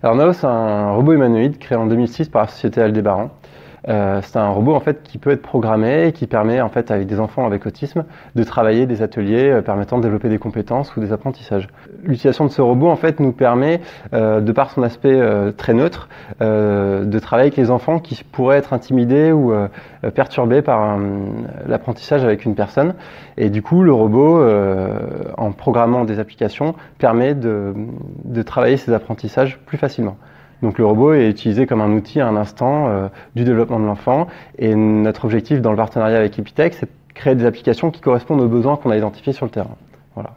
Alors Nao, c'est un robot humanoïde créé en 2006 par la société Aldébaran. C'est un robot en fait qui peut être programmé et qui permet en fait avec des enfants avec autisme de travailler des ateliers permettant de développer des compétences ou des apprentissages. L'utilisation de ce robot en fait nous permet, de par son aspect très neutre, de travailler avec les enfants qui pourraient être intimidés ou perturbés par l'apprentissage avec une personne. Et du coup, le robot, en programmant des applications, permet de travailler ces apprentissages plus facilement. Donc le robot est utilisé comme un outil à un instant du développement de l'enfant, et notre objectif dans le partenariat avec Epitech, c'est de créer des applications qui correspondent aux besoins qu'on a identifiés sur le terrain. Voilà.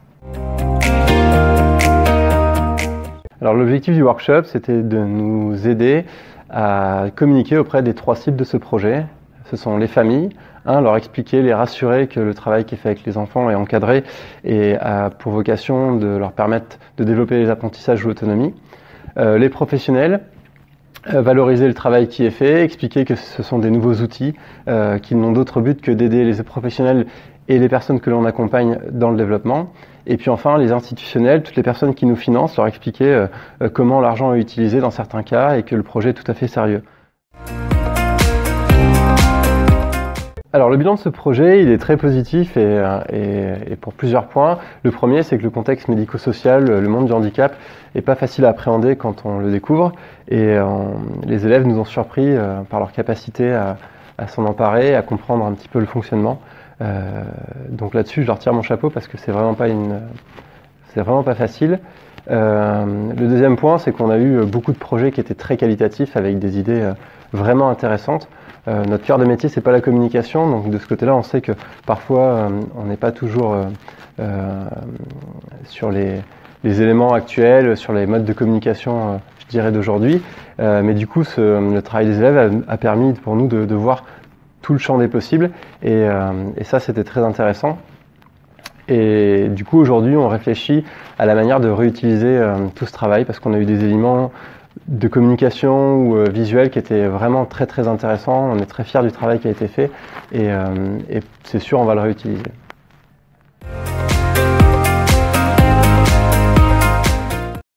Alors l'objectif du workshop, c'était de nous aider à communiquer auprès des 3 cibles de ce projet. Ce sont les familles, leur expliquer, les rassurer que le travail qui est fait avec les enfants est encadré et a pour vocation de leur permettre de développer les apprentissages ou l'autonomie. Les professionnels, valoriser le travail qui est fait, expliquer que ce sont des nouveaux outils qui n'ont d'autre but que d'aider les professionnels et les personnes que l'on accompagne dans le développement. Et puis enfin, les institutionnels, toutes les personnes qui nous financent, leur expliquer comment l'argent est utilisé dans certains cas et que le projet est tout à fait sérieux. Alors le bilan de ce projet, il est très positif et pour plusieurs points. Le premier, c'est que le contexte médico-social, le monde du handicap, n'est pas facile à appréhender quand on le découvre. Et les élèves nous ont surpris par leur capacité à s'en emparer, à comprendre un petit peu le fonctionnement. Donc là-dessus, je leur tire mon chapeau parce que c'est vraiment pas facile. Le deuxième point, c'est qu'on a eu beaucoup de projets qui étaient très qualitatifs avec des idées vraiment intéressantes. Notre cœur de métier, c'est pas la communication, donc de ce côté-là, on sait que parfois on n'est pas toujours sur les éléments actuels, sur les modes de communication, je dirais, d'aujourd'hui. Mais du coup, le travail des élèves a permis pour nous de voir tout le champ des possibles, et ça, c'était très intéressant. Et du coup, aujourd'hui, on réfléchit à la manière de réutiliser tout ce travail, parce qu'on a eu des éléments de communication ou visuel qui étaient vraiment très intéressants. On est très fiers du travail qui a été fait, et c'est sûr, on va le réutiliser.